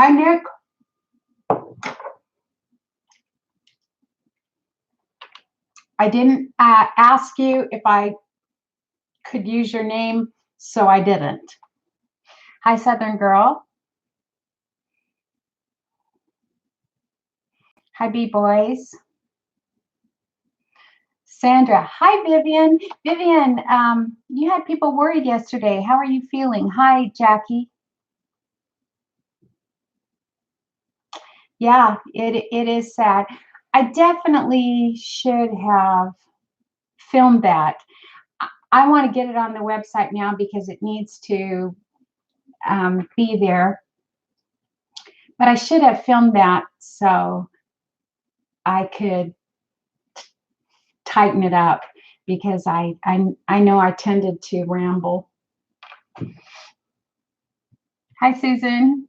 Hi, Nick. I didn't ask you if I could use your name, so I didn't. Hi, Southern Girl. Hi, B-Boys. Sandra. Hi, Vivian. Vivian, you had people worried yesterday. How are you feeling? Hi, Jackie. Yeah, it is sad. I definitely should have filmed that. I want to get it on the website now because it needs to be there. But I should have filmed that so I could tighten it up because I know I tended to ramble. Hi, Susan.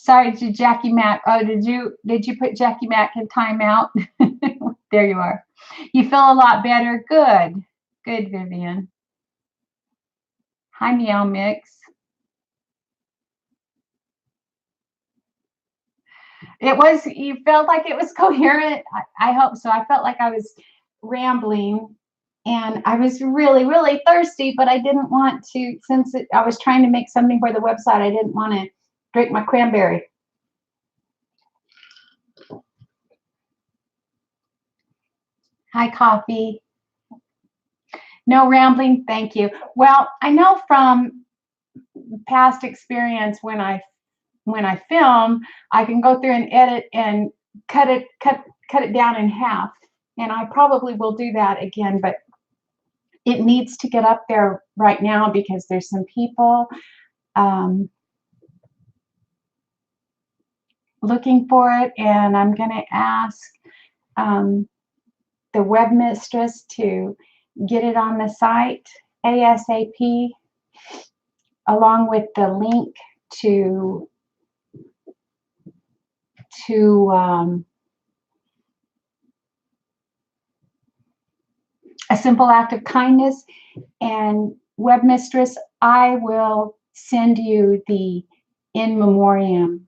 Sorry, to Jackie Mack. Oh, did you put Jackie Mack in timeout? There you are. You feel a lot better. Good. Good, Vivian. Hi, Meow Mix. You felt like it was coherent. I hope so. I felt like I was rambling and I was really, really thirsty, but I didn't want to, since I was trying to make something for the website, I didn't want to drink my cranberry. Hi, Coffee. No rambling, thank you. Well, I know from past experience when I film, I can go through and edit and cut it down in half. And I probably will do that again, but it needs to get up there right now because there's some people looking for it, and I'm going to ask the webmistress to get it on the site ASAP, along with the link to a simple act of kindness. And webmistress, I will send you the in memoriam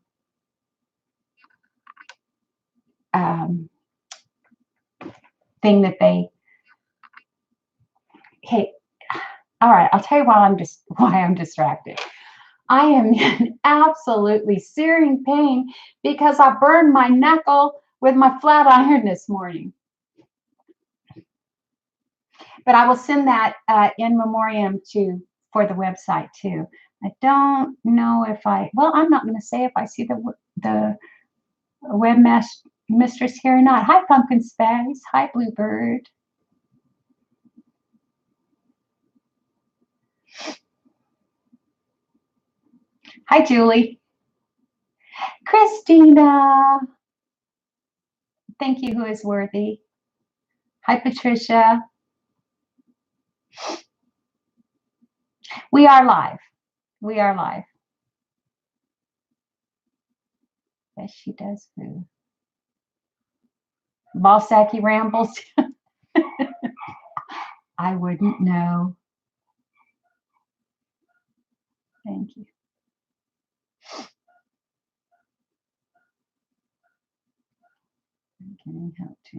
thing that they. Hey, all right, I'll tell you why I'm distracted. I am in absolutely searing pain because I burned my knuckle with my flat iron this morning. But I will send that in memoriam for the website too. I don't know if I'm not going to say if I see the webmistress here or not. Hi, Pumpkin Space. Hi, Bluebird. Hi, Julie. Christina. Thank you, who is worthy. Hi, Patricia. We are live. We are live. Yes, she does food. Balsacky rambles. I wouldn't know. Thank you. Can I help to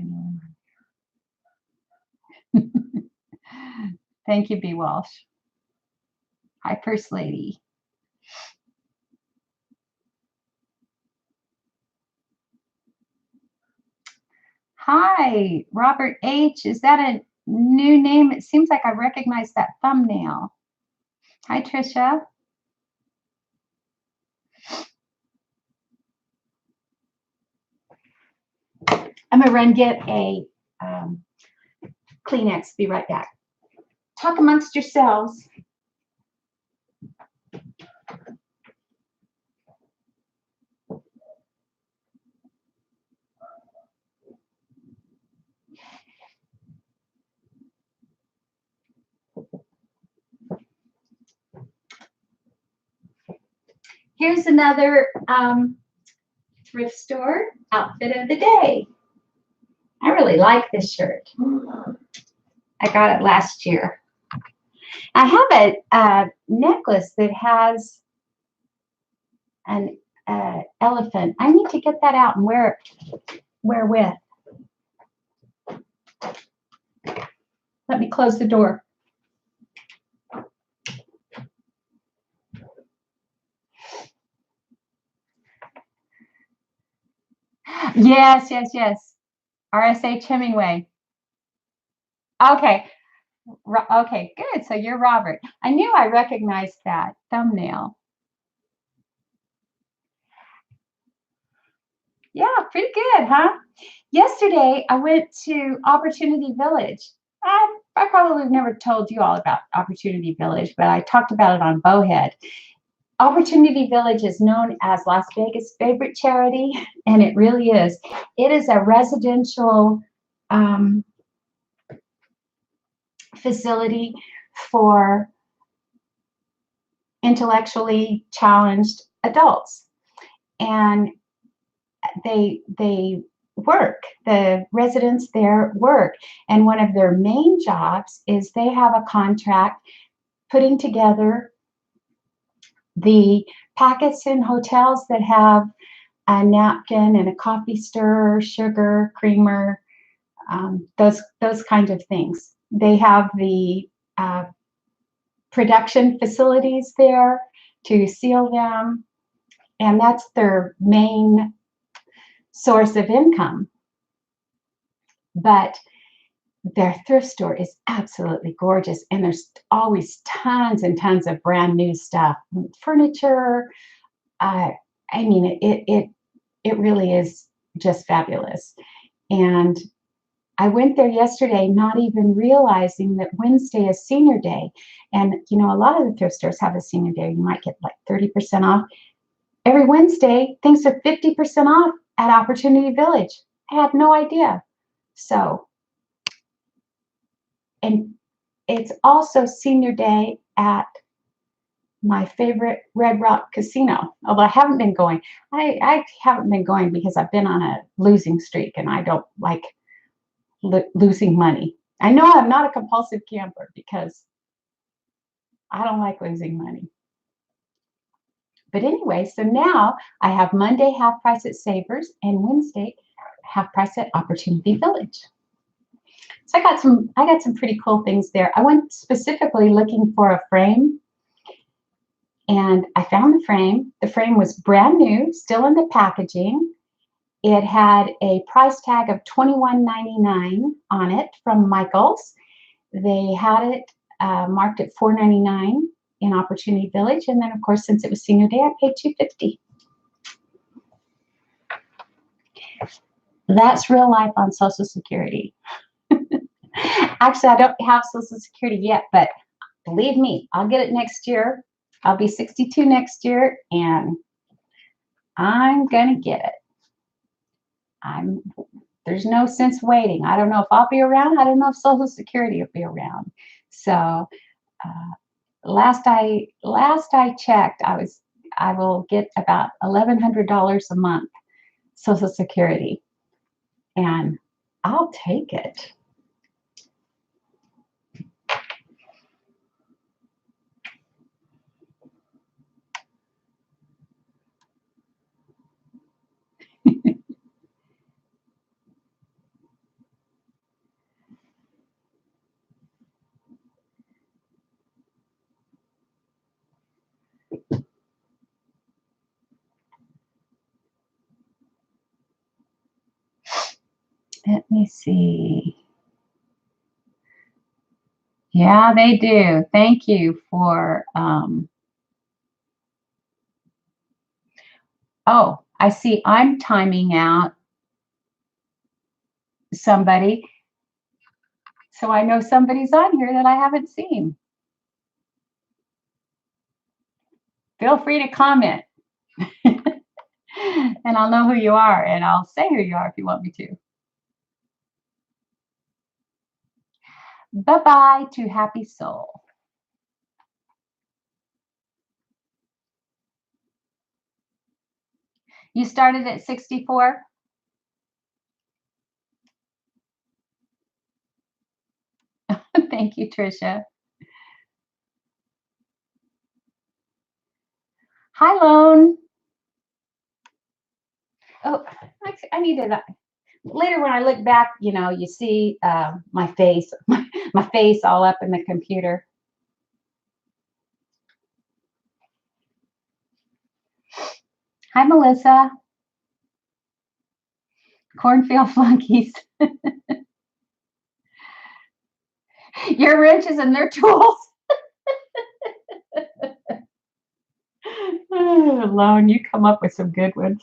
Thank you, B. Walsh. Hi, First Lady. Hi, Robert H. Is that a new name? It seems like I recognize that thumbnail. Hi, Tricia. I'm going to run get a Kleenex. Be right back. Talk amongst yourselves. Here's another thrift store outfit of the day. I really like this shirt. I got it last year. I have a necklace that has an elephant. I need to get that out and wear with. Let me close the door. Yes, yes, yes. RSH Hemingway. Okay. Okay, good. So you're Robert. I knew I recognized that thumbnail. Yeah, pretty good, huh? Yesterday, I went to Opportunity Village. I probably have never told you all about Opportunity Village, but I talked about it on Bowhead. Opportunity Village is known as Las Vegas' favorite charity, and it really is. It is a residential facility for intellectually challenged adults, and they work. The residents there work, and one of their main jobs is they have a contract putting together the packets in hotels that have a napkin and a coffee stirrer, sugar, creamer, those kinds of things. They have the production facilities there to seal them, and that's their main source of income. But their thrift store is absolutely gorgeous, and there's always tons and tons of brand new stuff, furniture. I mean, it really is just fabulous. And I went there yesterday, not even realizing that Wednesday is senior day. And, you know, a lot of the thrift stores have a senior day. You might get like 30% off. Every Wednesday, things are 50% off at Opportunity Village. I had no idea. So, and it's also senior day at my favorite Red Rock Casino, although I haven't been going. I haven't been going because I've been on a losing streak, and I don't like losing money. I know I'm not a compulsive gambler because I don't like losing money. But anyway, so now I have Monday half price at Savers and Wednesday half price at Opportunity Village. So I got some pretty cool things there. I went specifically looking for a frame, and I found the frame. The frame was brand new, still in the packaging. It had a price tag of $21.99 on it from Michaels. They had it marked at $4.99 in Opportunity Village, and then of course, since it was senior day, I paid $2.50. That's real life on Social Security. Actually, I don't have Social Security yet, but believe me, I'll get it next year. I'll be 62 next year, and I'm gonna get it. There's no sense waiting. I don't know if I'll be around. I don't know if Social Security will be around. So last I checked, I will get about $1,100 a month Social Security, and I'll take it. Let me see. Yeah, they do. Thank you for, oh, I see I'm timing out somebody. So I know somebody's on here that I haven't seen. Feel free to comment. And I'll know who you are, and I'll say who you are if you want me to. Bye-bye to Happy Soul. You started at 64? Thank you, Tricia. Hi, Lone. Oh, I need to. Later when I look back, you know, you see my face, my face all up in the computer. Hi, Melissa. Cornfield flunkies. Your wrenches and their tools. Lone, you come up with some good ones.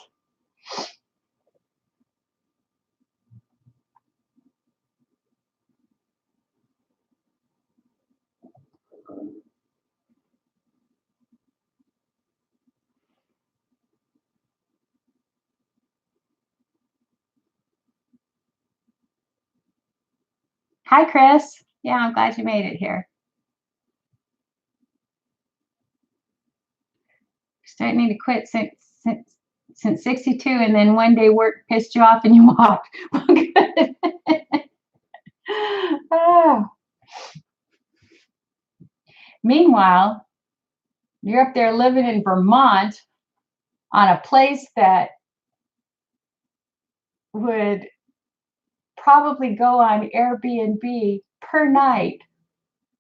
Hi, Chris. Yeah, I'm glad you made it here. Starting to quit since 62, and then one day work pissed you off and you walked. Oh. Meanwhile, you're up there living in Vermont on a place that would probably go on Airbnb per night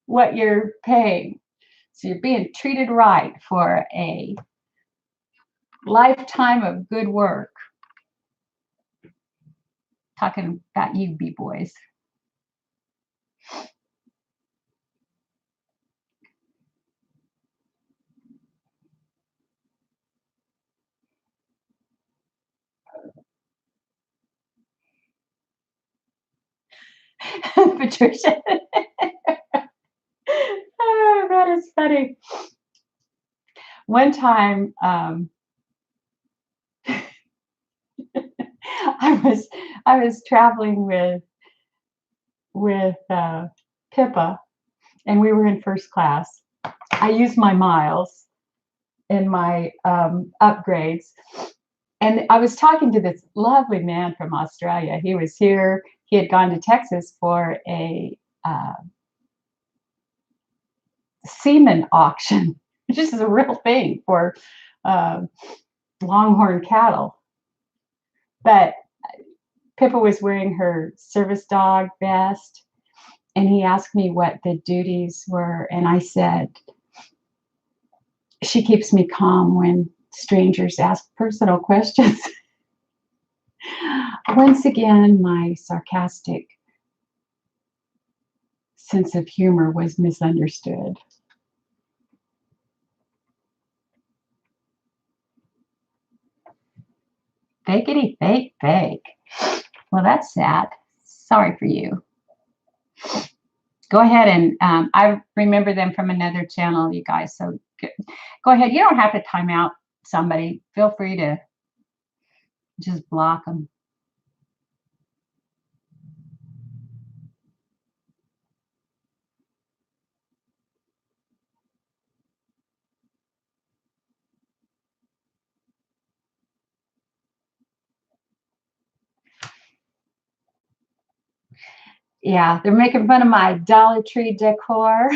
what you're paying. So you're being treated right for a lifetime of good work. Talking about you, B-boys. Patricia. Oh, that is funny. One time, I was traveling with Pippa, and we were in first class. I used my miles in my upgrades, and I was talking to this lovely man from Australia. He was here. He had gone to Texas for a semen auction, which is a real thing for uh, longhorn cattle. But Pippa was wearing her service dog vest, and he asked me what the duties were, and I said, she keeps me calm when strangers ask personal questions. Once again, my sarcastic sense of humor was misunderstood. Fakety fake fake. Well, that's sad. Sorry for you. Go ahead and I remember them from another channel, you guys. So go ahead. You don't have to time out somebody. Feel free to just block them. Yeah, they're making fun of my Dollar Tree decor.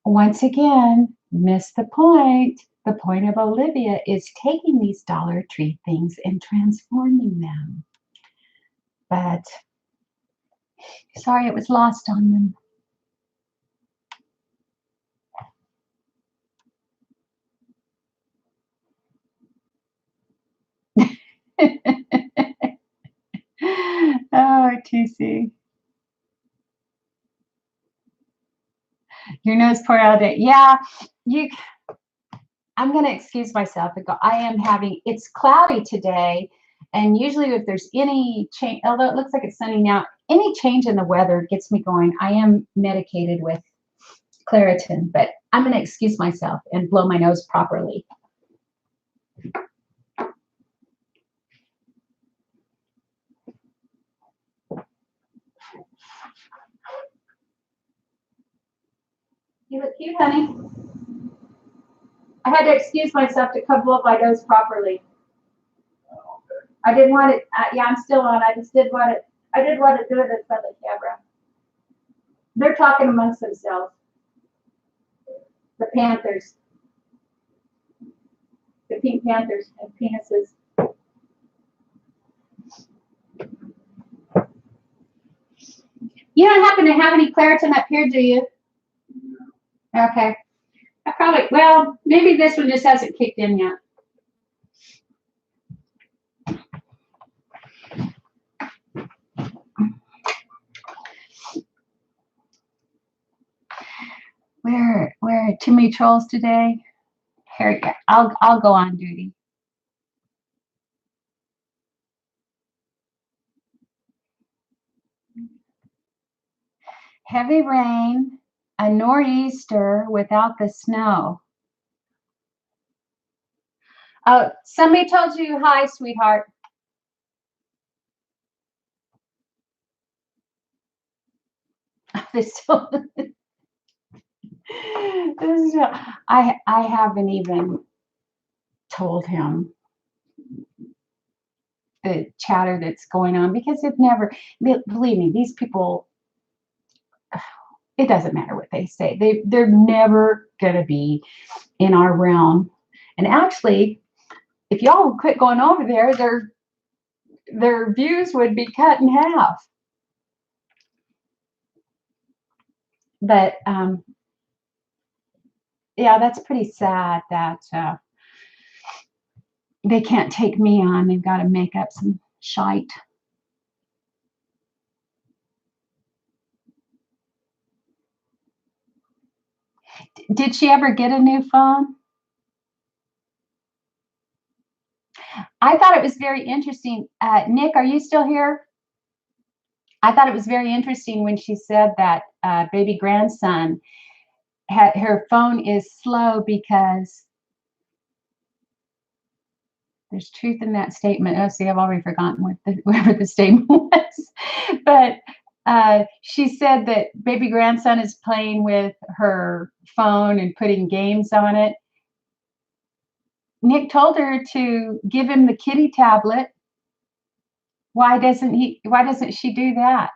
Once again, missed the point. The point of Olivia is taking these Dollar Tree things and transforming them. But sorry, it was lost on them. Oh, TC. Your nose poured out day. Yeah, you. I'm going to excuse myself and go. I am having. It's cloudy today, and usually if there's any change, although it looks like it's sunny now, any change in the weather gets me going. I am medicated with Claritin, but I'm going to excuse myself and blow my nose properly. You look cute, honey. I had to excuse myself to come blow my nose properly. I didn't want it. Yeah, I'm still on. I just did want it. I did want to do it in front of the camera. They're talking amongst themselves. The Panthers. The Pink Panthers have penises. You don't happen to have any Claritin up here, do you? Okay. I probably, well, maybe this one just hasn't kicked in yet. Where are too many trolls today? Here, I'll go on duty. Heavy rain, a nor'easter without the snow. Oh, somebody told you hi, sweetheart. This I haven't even told him the chatter that's going on because it never, believe me, these people, it doesn't matter what they say. They're never gonna be in our realm. And actually, if y'all quit going over there, their views would be cut in half. But yeah, that's pretty sad that they can't take me on. They've got to make up some shite. Did she ever get a new phone? I thought it was very interesting. Nick, are you still here? I thought it was very interesting when she said that baby grandson, her phone is slow because there's truth in that statement. Oh, see, I've already forgotten whatever the statement was. But she said that baby grandson is playing with her phone and putting games on it. Nick told her to give him the kitty tablet. Why doesn't she do that?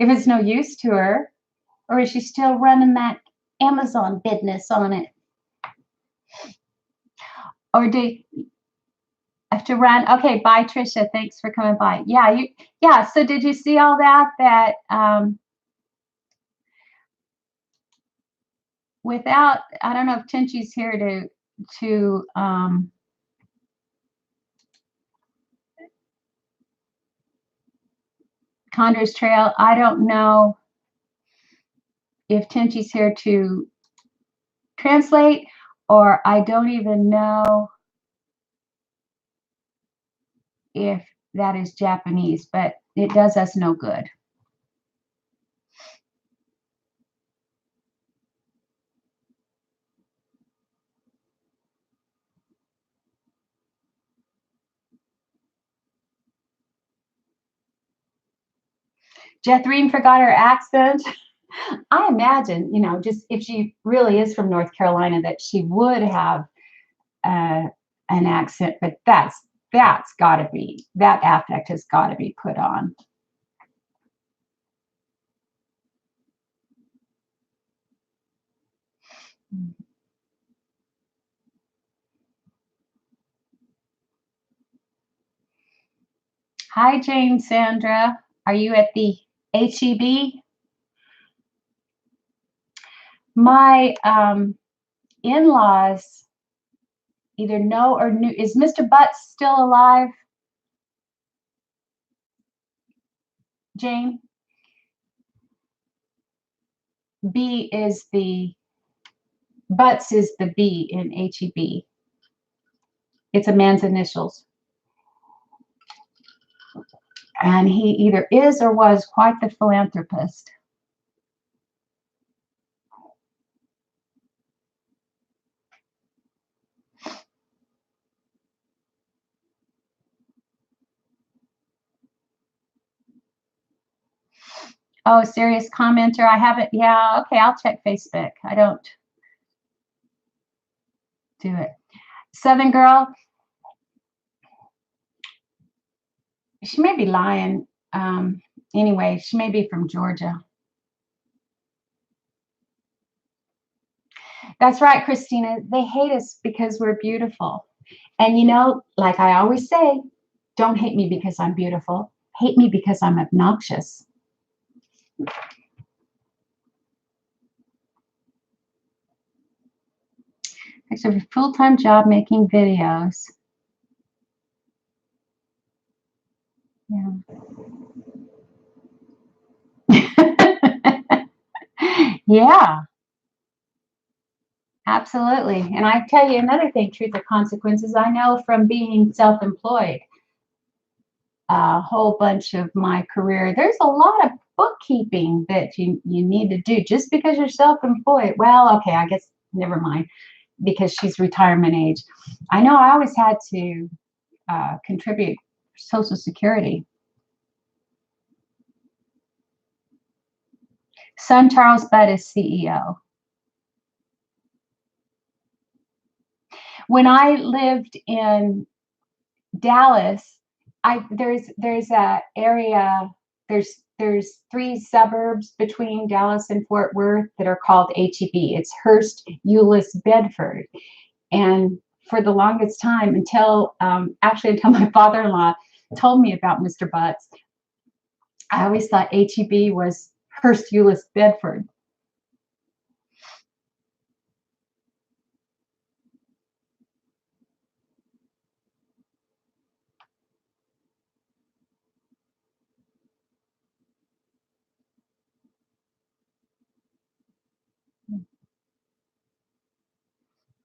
If it's no use to her, or is she still running that Amazon business on it? Or do you have to run? Okay, bye Trisha. Thanks for coming by. Yeah, so did you see all that without, I don't know if Tinchi's here to Condra's Trail. I don't know if Tinchi's here to translate, or I don't even know if that is Japanese, but it does us no good. Jethreen forgot her accent. I imagine, just if she really is from North Carolina, that she would have an accent, but that's got to be, that affect has got to be put on. Hi, Jane Sandra. Are you at the HEB? My in-laws either know or knew. Is Mr. Butts still alive? Jane? B is the, Butts is the B in HEB. It's a man's initials. And he either is or was quite the philanthropist. Oh, serious commenter. I haven't. Yeah, okay, I'll check Facebook. I don't do it. Southern Girl. She may be lying. Anyway, she may be from Georgia. That's right, Christina. They hate us because we're beautiful. And you know, like I always say, don't hate me because I'm beautiful. Hate me because I'm obnoxious. It's a full-time job making videos. Yeah. Yeah, absolutely. And I tell you another thing, truth or consequences, I know from being self-employed a whole bunch of my career, there's a lot of bookkeeping that you need to do just because you're self-employed. Well, okay, I guess never mind, because she's retirement age. I know I always had to contribute Social Security. Son Charles Budd is CEO. When I lived in Dallas, there's a area, there's 3 suburbs between Dallas and Fort Worth that are called HEB. It's Hearst, Euless, Bedford. And for the longest time, until my father-in-law told me about Mr. Butts, I always thought HEB was Hearst, Euless, Bedford.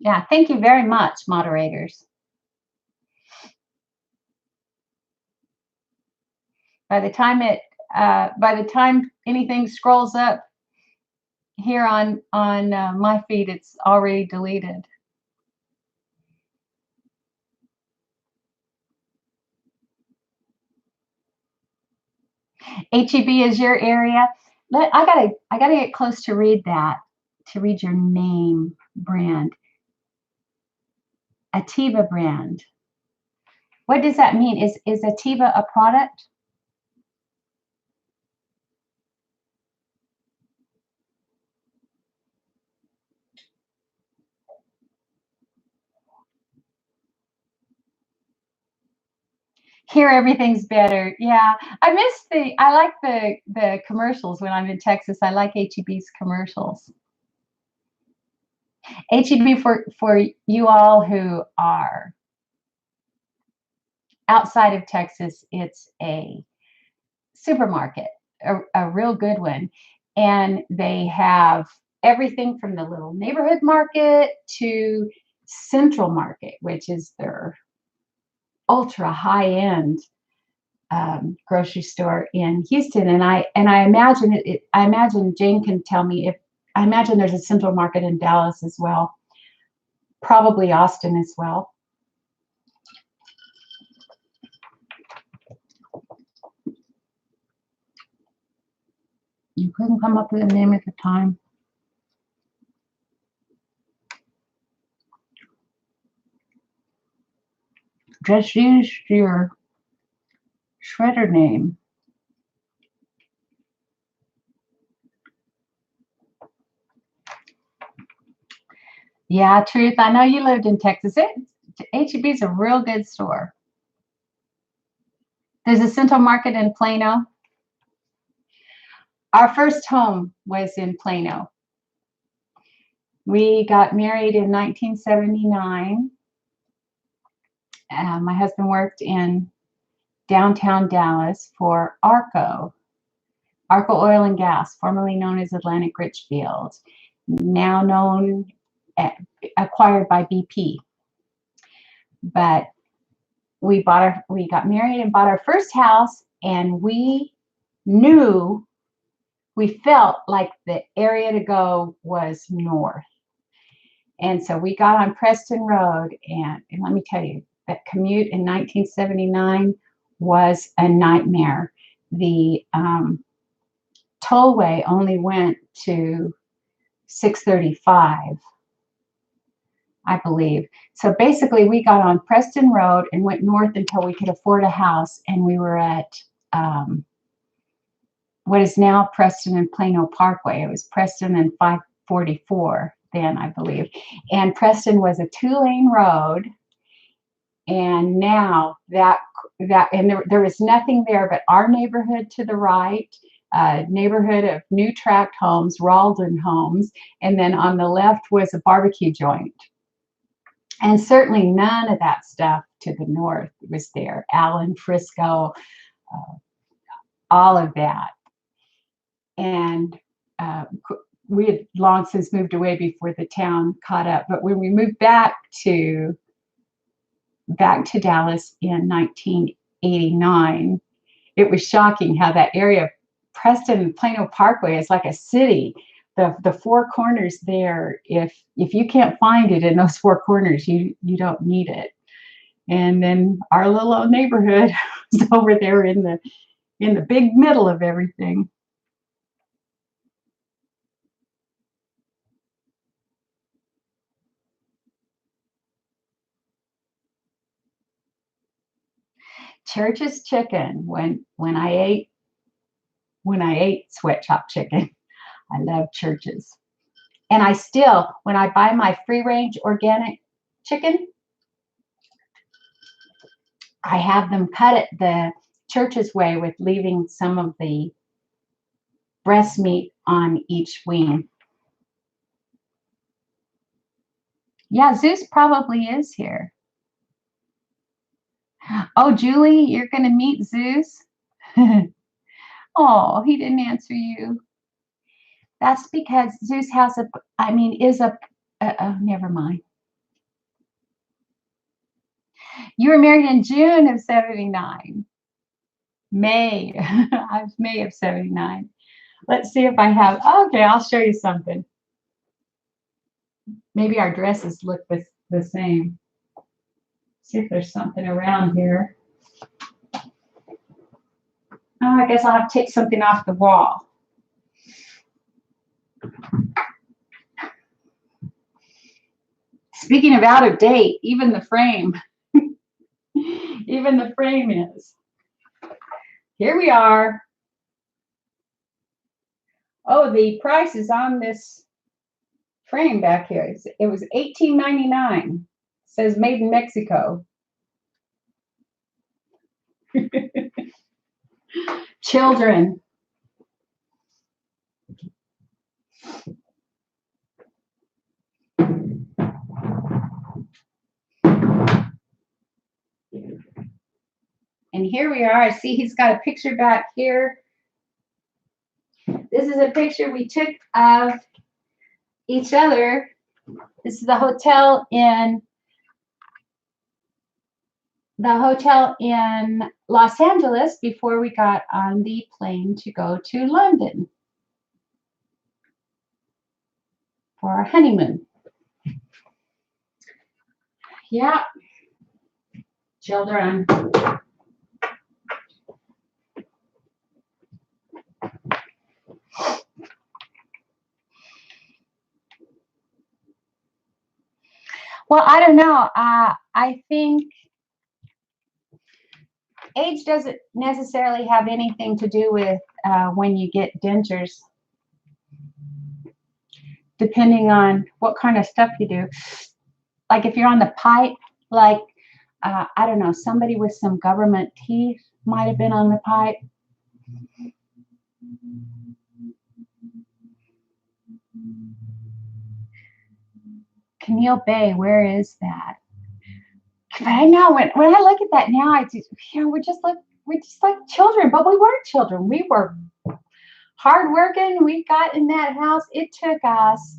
Yeah, thank you very much, moderators. By the time anything scrolls up here on my feed, it's already deleted. HEB is your area. I gotta get close to read your name brand. Ativa brand. What does that mean? Is Ativa a product? Here everything's better. Yeah, I like the commercials when I'm in Texas. I like HEB's commercials. HEB, for you all who are outside of Texas, it's a supermarket, a real good one. And they have everything from the little neighborhood market to Central Market, which is their ultra high-end grocery store in Houston. And I imagine I imagine Jane can tell me if I imagine there's a Central Market in Dallas as well, probably Austin as well. You couldn't come up with a name at the time. Just use your shredder name. Yeah, Truth. I know you lived in Texas. HEB is a real good store. There's a Central Market in Plano. Our first home was in Plano. We got married in 1979. My husband worked in downtown Dallas for ARCO Oil and Gas, formerly known as Atlantic Richfield, now acquired by BP. But we got married and bought our first house, and we felt like the area to go was north. And so we got on Preston Road, and let me tell you, that commute in 1979 was a nightmare. The tollway only went to 635, I believe. So basically, we got on Preston Road and went north until we could afford a house, and we were at what is now Preston and Plano Parkway. It was Preston and 544. then, I believe. And Preston was a 2-lane road. And now and there was nothing there but our neighborhood to the right, neighborhood of new tract homes, Ralden homes, and then on the left was a barbecue joint. And certainly none of that stuff to the north was there. Allen, Frisco, all of that. And we had long since moved away before the town caught up. But when we moved back to Dallas in 1989, it was shocking how that area of Preston and Plano Parkway is like a city. The four corners there, if you can't find it in those four corners, you don't need it. And then our little old neighborhood was over there in the big middle of everything. Church's chicken. When I ate sweatshop chicken, I love Church's. And I still, when I buy my free range organic chicken, I have them cut it the Church's way with leaving some of the breast meat on each wing. Yeah, Zeus probably is here. Oh, Julie, you're going to meet Zeus? Oh, he didn't answer you. That's because Zeus has never mind. You were married in June of 79. May. I was May of 79. Let's see if I have, okay, I'll show you something. Maybe our dresses look the same. See if there's something around here. Oh, I guess I'll have to take something off the wall. Speaking of out of date, even the frame. Even the frame is. Here we are. Oh, the price is on this frame back here. It was $18.99. Says made in Mexico. Children. And here we are. I see he's got a picture back here. This is a picture we took of each other. This is the hotel in Los Angeles before we got on the plane to go to London for our honeymoon. Yeah. Children. Well, I don't know. I think age doesn't necessarily have anything to do with when you get dentures, depending on what kind of stuff you do. Like if you're on the pipe, like, I don't know, somebody with some government teeth might have been on the pipe. Camille Bay, where is that? But I know when I look at that now, I just, we're just like children, but we weren't children. We were hardworking. We got in that house. It took us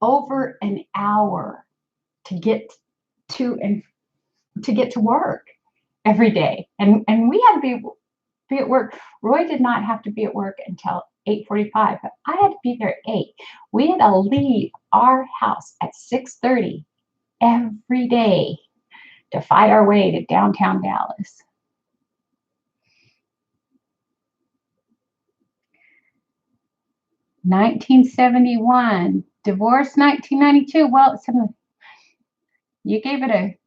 over an hour to get to work every day, and we had to be at work. Roy did not have to be at work until 8:45, but I had to be there at 8. We had to leave our house at 6:30 every day to fight our way to downtown Dallas. $1971, divorce 1992. Well, you gave it a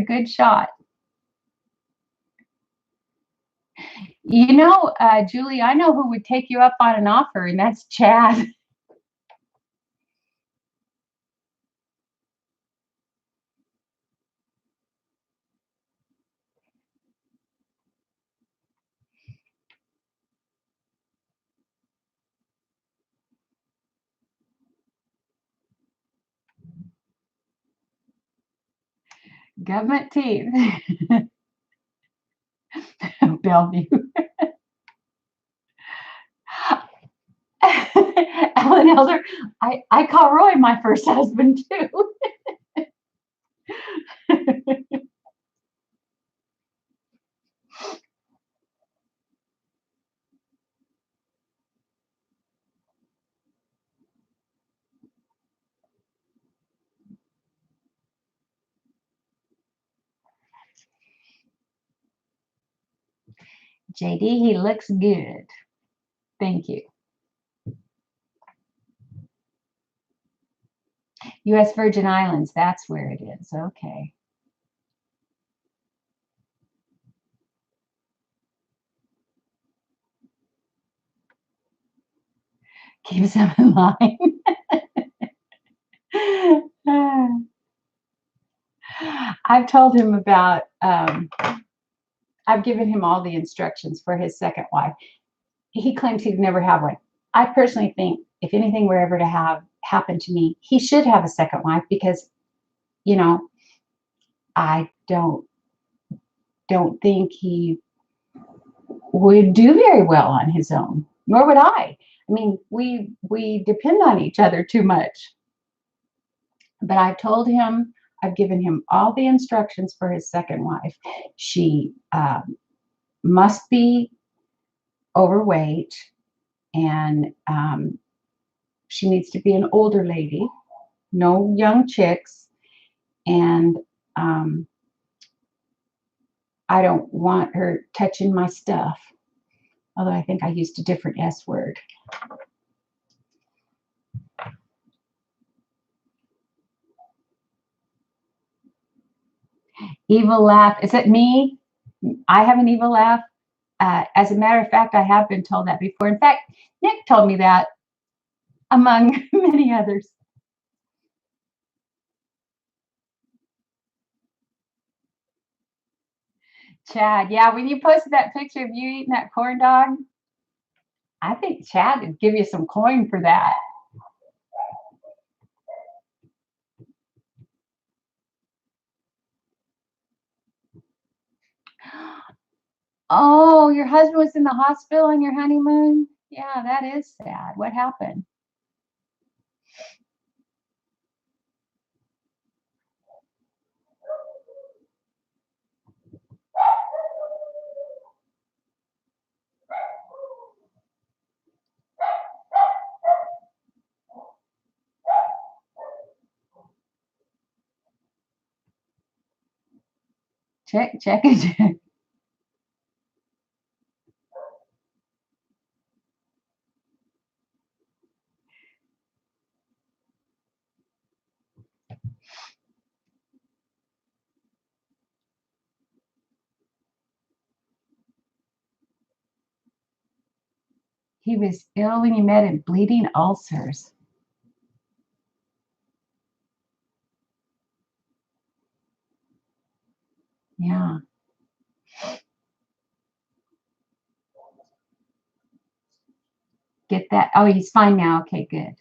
good shot. You know, Julie, I know who would take you up on an offer, and that's Chad. Government teeth. Bellevue. Ellen Elder. I call Roy my first husband too. JD, he looks good. Thank you. U.S. Virgin Islands, that's where it is. Okay. Keeps him in line. I've told him about, I've given him all the instructions for his second wife. He claims he'd never have one. I personally think if anything were ever to happen to me, he should have a second wife because, you know, I don't think he would do very well on his own, nor would I. I mean, we depend on each other too much. But I've told him, I've given him all the instructions for his second wife. She must be overweight, and she needs to be an older lady, no young chicks, and I don't want her touching my stuff. Although I think I used a different S word. Evil laugh. Is it me? I have an evil laugh. As a matter of fact, I have been told that before. In fact, Nick told me that, among many others. Chad, yeah, when you posted that picture of you eating that corn dog, I think Chad would give you some coin for that. Oh, your husband was in the hospital on your honeymoon? Yeah, that is sad. What happened? Check it. He was ill when you met him, bleeding ulcers. Yeah. Get that. Oh, he's fine now. Okay, good.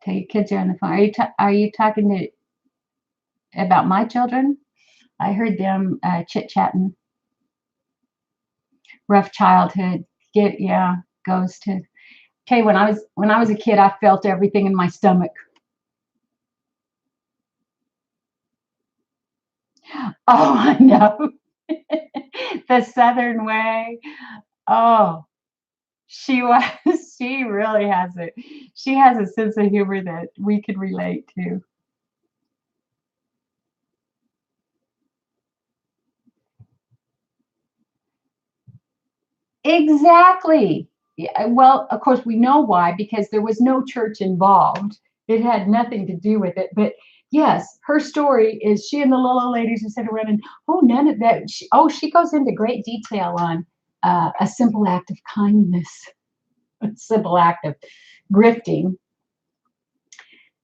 Tell your kids are on the phone. Are you talking about my children? I heard them chit-chatting. Rough childhood. Goes to. Okay, when I was a kid, I felt everything in my stomach. Oh, I know. The Southern way. Oh, she was. She really has it. She has a sense of humor that we could relate to. Exactly. Yeah, well, of course, we know why, because there was no church involved. It had nothing to do with it. But yes, her story is she and the little old ladies who sit around and, oh, none of that. She goes into great detail on a simple act of kindness, a simple act of grifting.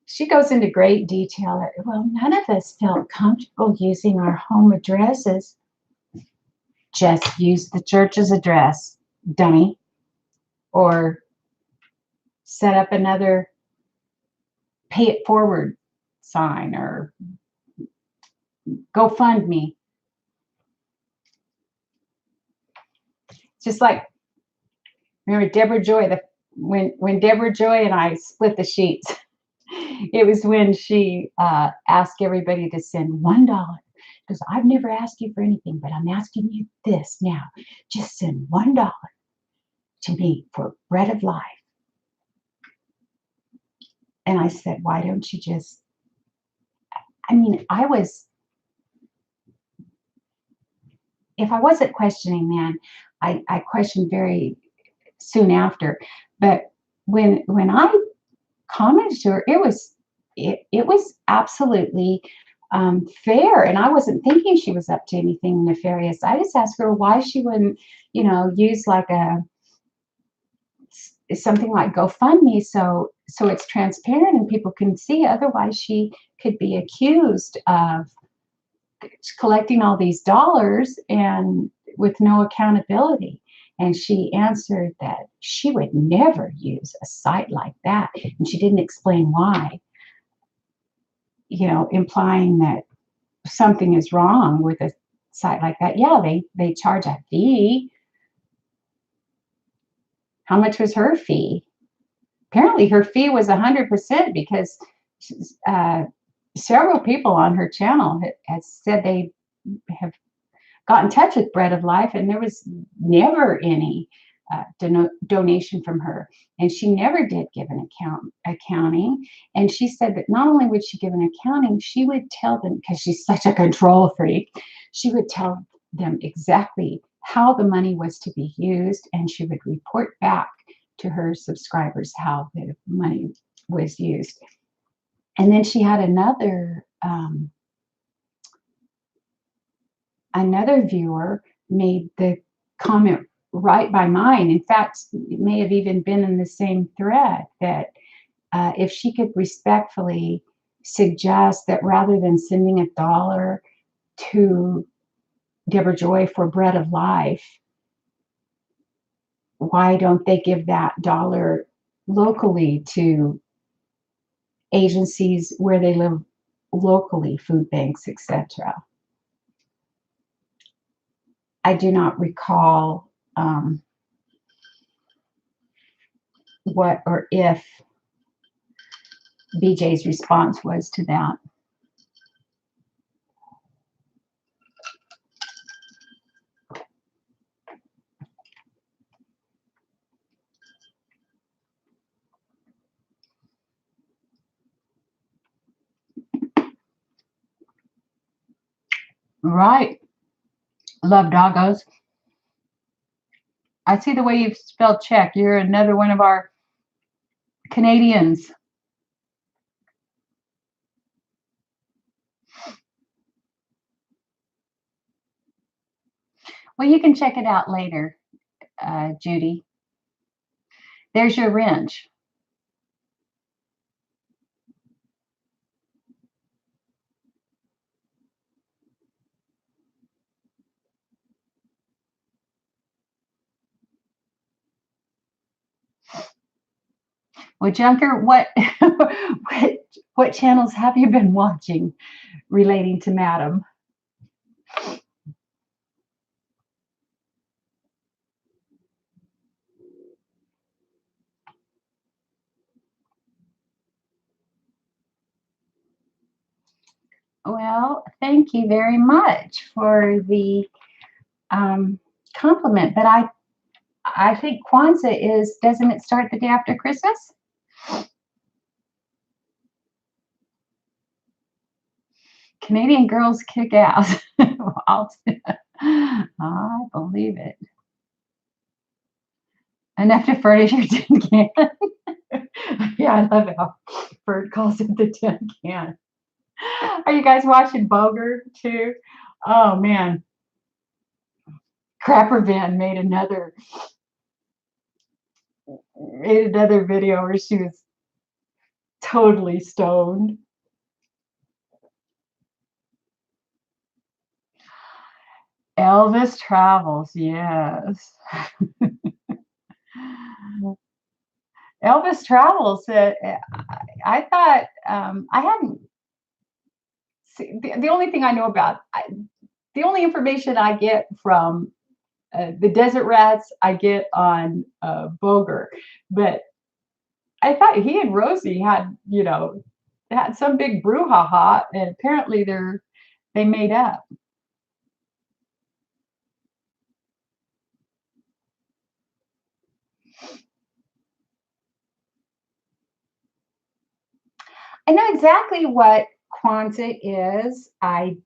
She goes into great detail. Well, none of us felt comfortable using our home addresses. Just use the church's address, dummy. Or set up another pay it forward sign or GoFundMe. Just like, remember Deborah Joy, when Deborah Joy and I split the sheets, it was when she asked everybody to send $1. Because I've never asked you for anything, but I'm asking you this now. Just send $1 to me for bread of life. And I said, why don't you just, I mean, if I wasn't questioning then, I questioned very soon after. But when I commented to her, it was absolutely fair, and I wasn't thinking she was up to anything nefarious. I just asked her why she wouldn't, use like something like GoFundMe, so it's transparent and people can see. Otherwise, she could be accused of collecting all these dollars and with no accountability. And she answered that she would never use a site like that, and she didn't explain why, implying that something is wrong with a site like that. Yeah, they charge a fee. How much was her fee? Apparently her fee was 100% because several people on her channel had said they have got in touch with Bread of Life, and there was never any donation from her, and she never did give an accounting. And she said that not only would she give an accounting, she would tell them, because she's such a control freak, she would tell them exactly how the money was to be used, and she would report back to her subscribers how the money was used. And then she had another viewer made the comment right by mine. In fact, it may have even been in the same thread, that if she could respectfully suggest that rather than sending $1 to Deborah Joy for Bread of Life, why don't they give that dollar locally to agencies where they live locally, food banks, etc. I do not recall what or if BJ's response was to that. Right. Love doggos. I see the way you've spelled check. You're another one of our Canadians. Well, you can check it out later, Judy. There's your wrench. Well, Junker, what what channels have you been watching relating to Madam? Well, thank you very much for the compliment. But I think Kwanzaa doesn't it start the day after Christmas? Canadian girls kick ass. I believe it. Enough to furnish your tin can. Yeah, I love how Bird calls it the tin can. Are you guys watching Boger too? Oh man. Crapper Van made another video where she was totally stoned. Elvis Travels, yes. Elvis Travels. I thought I hadn't. The only thing I know about, the only information I get from the desert rats, I get on Boger. But I thought he and Rosie had, had some big brouhaha, and apparently they made up. I know exactly what Kwanzaa is. I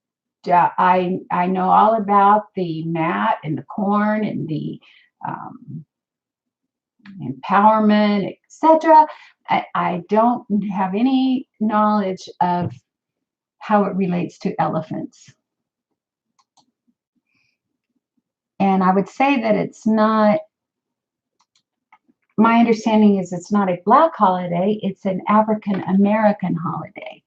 know all about the mat and the corn and the um, empowerment, etc. I don't have any knowledge of how it relates to elephants. And I would say that it's not, my understanding is it's not a Black holiday, it's an African American holiday.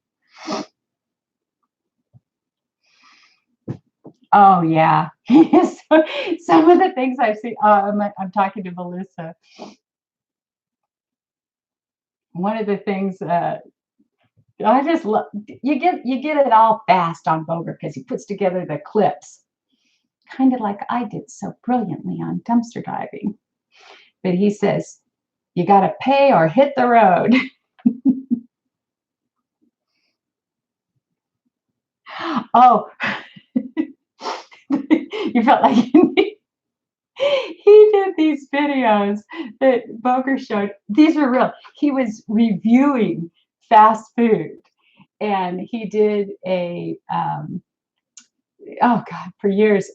Oh, yeah. Some of the things I see, I'm talking to Melissa. One of the things I just love, you get it all fast on Boger because he puts together the clips, kind of like I did so brilliantly on dumpster diving. But he says, you got to pay or hit the road. Oh, you felt like he did these videos that Boger showed. These were real. He was reviewing fast food, and he did a oh God, for years,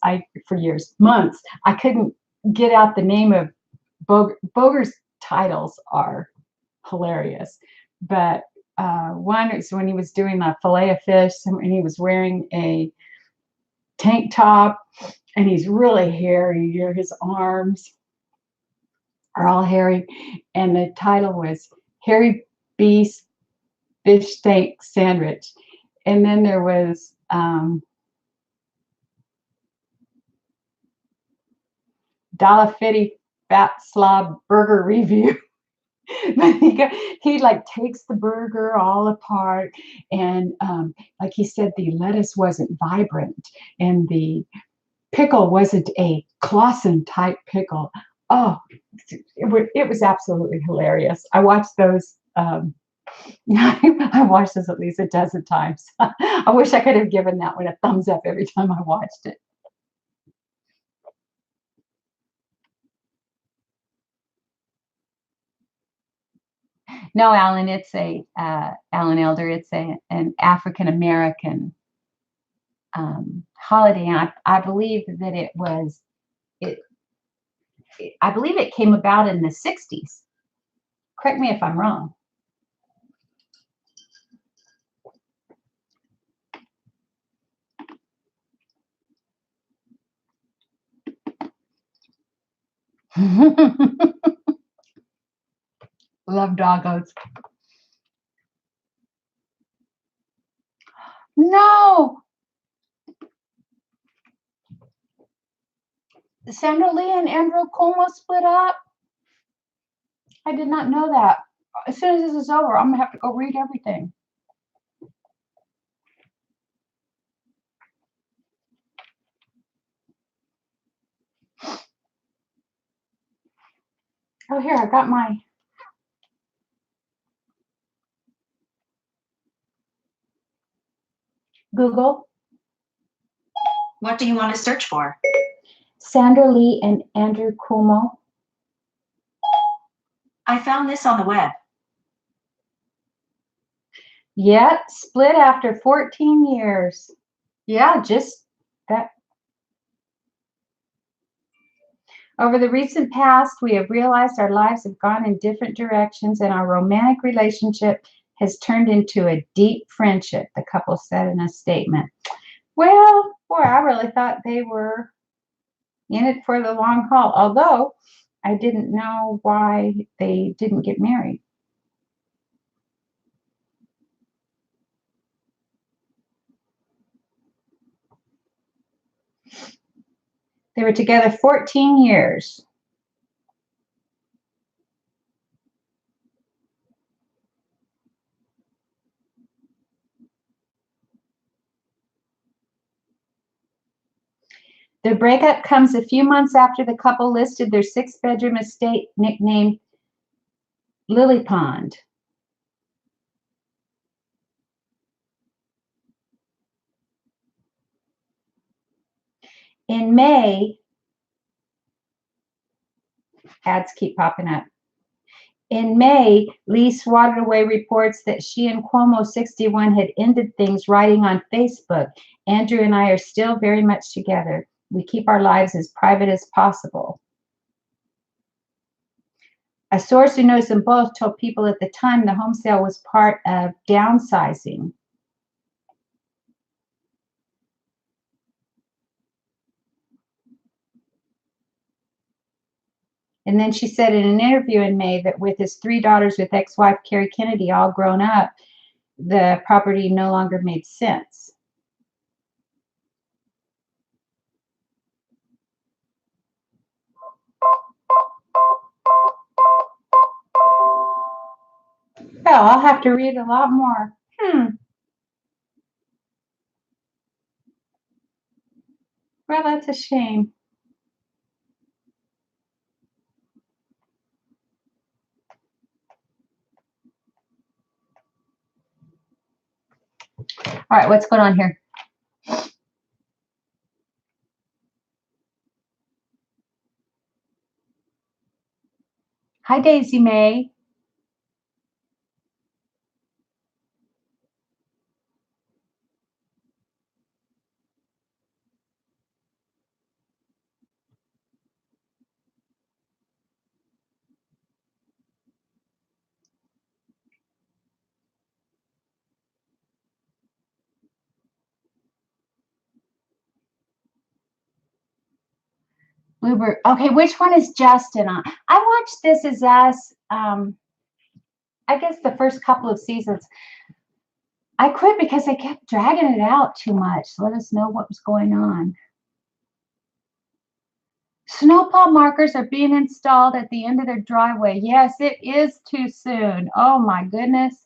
months, I couldn't get out the name of Boger. Boger's titles are hilarious, but one is when he was doing the fillet of fish, and he was wearing a tank top, and he's really hairy. His arms are all hairy, and the title was Harry B's Fish Steak Sandwich. And then there was Dollar Fitty Fat Slob Burger Review. But he like takes the burger all apart, and like he said, the lettuce wasn't vibrant, and the pickle wasn't a Clausen type pickle. Oh, it was absolutely hilarious. I watched those. I watched this at least a dozen times. I wish I could have given that one a thumbs up every time I watched it. No, Alan, it's a Alan Elder. It's an African American holiday, and I believe that it. I believe it came about in the '60s. Correct me if I'm wrong. Love doggos. No, Sandra Lee and Andrew Cuomo split up. I did not know that. As soon as this is over, I'm gonna have to go read everything. Oh, here, I got my Google. What do you want to search for? Sandra Lee and Andrew Cuomo. I found this on the web. Yeah, split after 14 years. Yeah, just that. Over the recent past, we have realized our lives have gone in different directions, and our romantic relationship has turned into a deep friendship, the couple said in a statement. Well, boy, I really thought they were in it for the long haul, although I didn't know why they didn't get married. They were together 14 years. The breakup comes a few months after the couple listed their 6-bedroom estate nicknamed Lily Pond. In May, ads keep popping up. In May, Lise Waterway reports that she and Cuomo 61 had ended things, writing on Facebook, "Andrew and I are still very much together. We keep our lives as private as possible." A source who knows them both told People at the time the home sale was part of downsizing. And then she said in an interview in May that with his 3 daughters with ex-wife Carrie Kennedy all grown up, the property no longer made sense. Oh, I'll have to read a lot more. Well, that's a shame. All right, what's going on here? Hi, Daisy May. Bluebird. Okay, which one is Justin on? I watched This Is Us, I guess the first couple of seasons. I quit because they kept dragging it out too much. Let us know what was going on. Snowplow markers are being installed at the end of their driveway. Yes, it is too soon. Oh my goodness.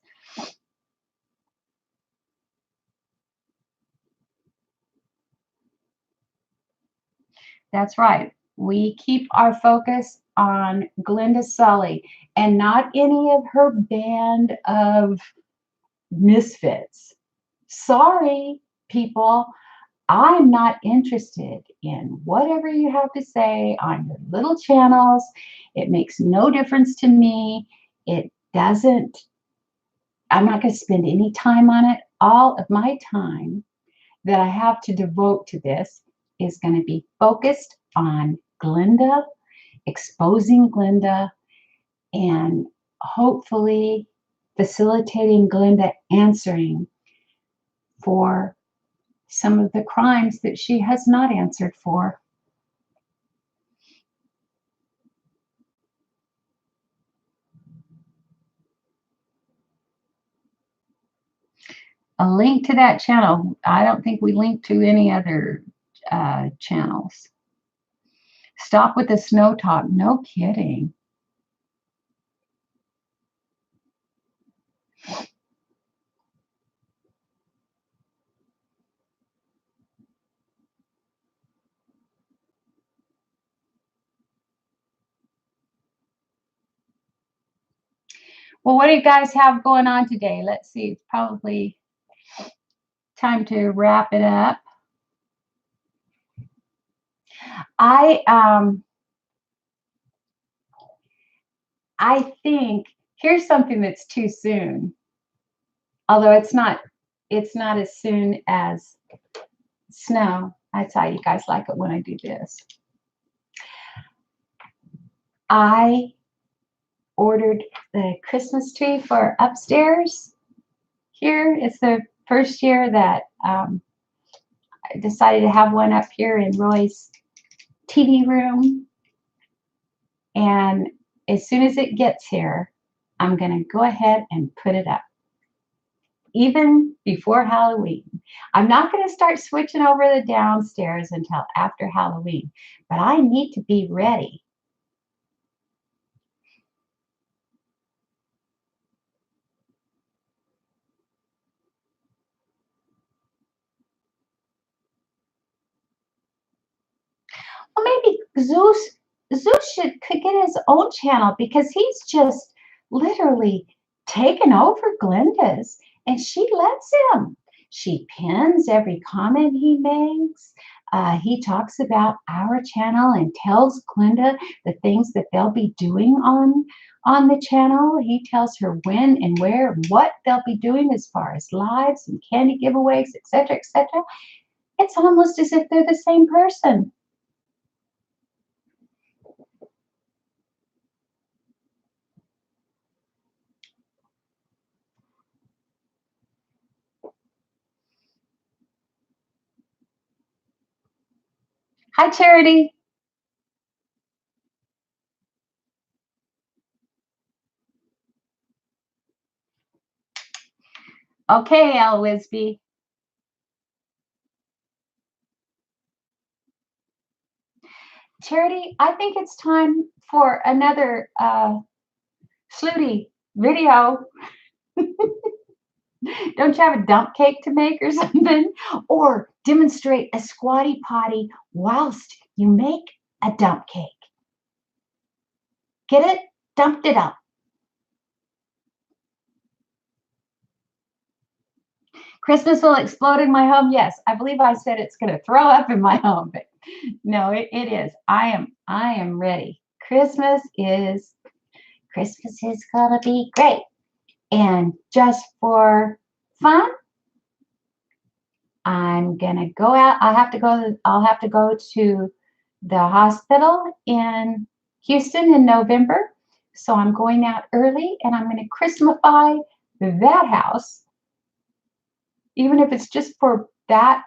That's right. We keep our focus on Glenda Sully and not any of her band of misfits. Sorry, people. I'm not interested in whatever you have to say on your little channels. It makes no difference to me. It doesn't, I'm not going to spend any time on it. All of my time that I have to devote to this is going to be focused on Glenda, exposing Glenda, and hopefully facilitating Glenda answering for some of the crimes that she has not answered for. A link to that channel. I don't think we link to any other channels. Stop with the snow talk. No kidding. Well, what do you guys have going on today? Let's see. It's probably time to wrap it up. I think here's something that's too soon. Although it's not as soon as snow. That's how you guys like it when I do this. I ordered the Christmas tree for upstairs. Here, it's the first year that I decided to have one up here in Roy's TV room. And as soon as it gets here, I'm going to go ahead and put it up. Even before Halloween. I'm not going to start switching over the downstairs until after Halloween, but I need to be ready. Well, maybe Zeus could get his own channel because he's just literally taken over Glenda's, and she lets him. She pins every comment he makes. He talks about our channel and tells Glenda the things that they'll be doing on the channel. He tells her when and where and what they'll be doing as far as lives and candy giveaways, etc., etc. It's almost as if they're the same person. Hi, Charity. Okay, Al Wisby. Charity, I think it's time for another Slooty video. Don't you have a dump cake to make or something? Or demonstrate a squatty potty whilst you make a dump cake. Get it? Dumped it up. Christmas will explode in my home. Yes, I believe I said it's going to throw up in my home, but no, it is. I am ready. Christmas is gonna be great. And just for fun, I'm gonna go out. I'll have to go to the hospital in Houston in November. So I'm going out early and I'm gonna Christmify that house, even if it's just for that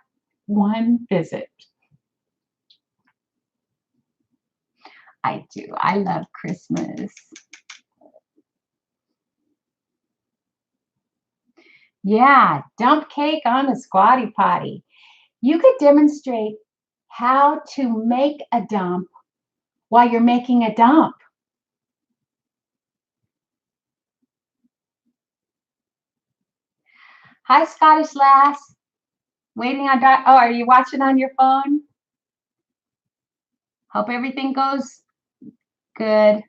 one visit. I do. I love Christmas. Yeah, dump cake on a squatty potty. You could demonstrate how to make a dump while you're making a dump. Hi, Scottish Lass. Waiting on Doc. Oh, are you watching on your phone? Hope everything goes good.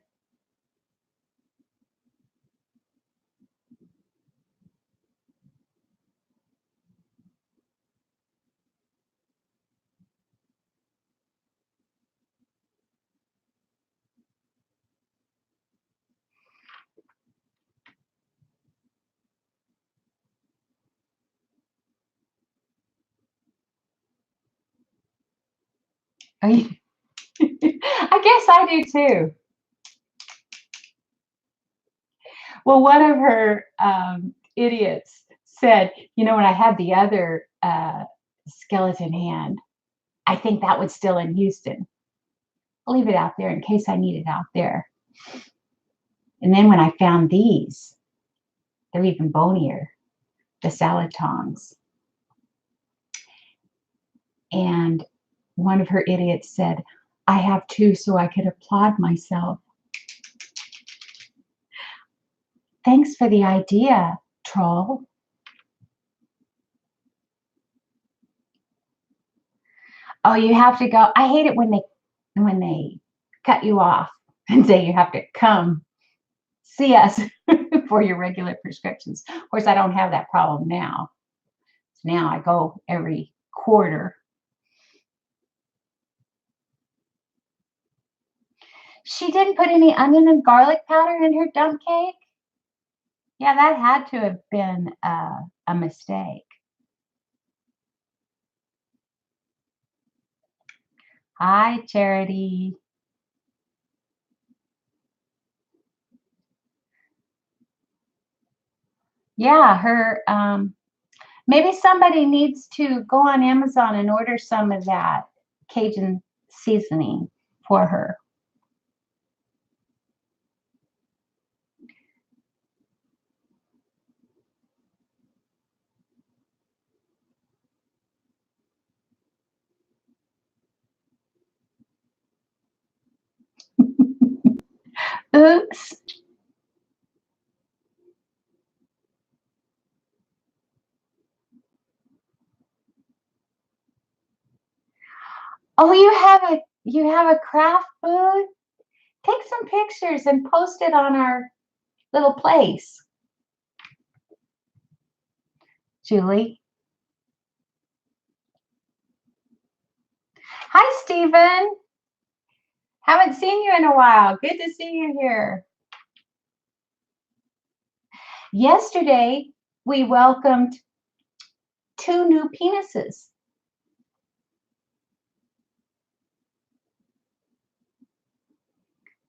Are you? I guess I do too. Well, one of her idiots said, you know, when I had the other skeleton hand, I think that was still in Houston. I'll leave it out there in case I need it out there. And then when I found these, they're even bonier, the salad tongs. And one of her idiots said, I have two so I could applaud myself. Thanks for the idea, troll. Oh, you have to go. I hate it when they cut you off and say you have to come see us for your regular prescriptions. Of course, I don't have that problem now. Now I go every quarter. She didn't put any onion and garlic powder in her dump cake? Yeah, that had to have been a mistake. Hi, Charity. Yeah, her maybe somebody needs to go on Amazon and order some of that Cajun seasoning for her. Oops. Oh, you have You have a craft booth? Take some pictures and post it on our little place. Julie. Hi, Stephen. Haven't seen you in a while. Good to see you here. Yesterday, we welcomed 2 new penises.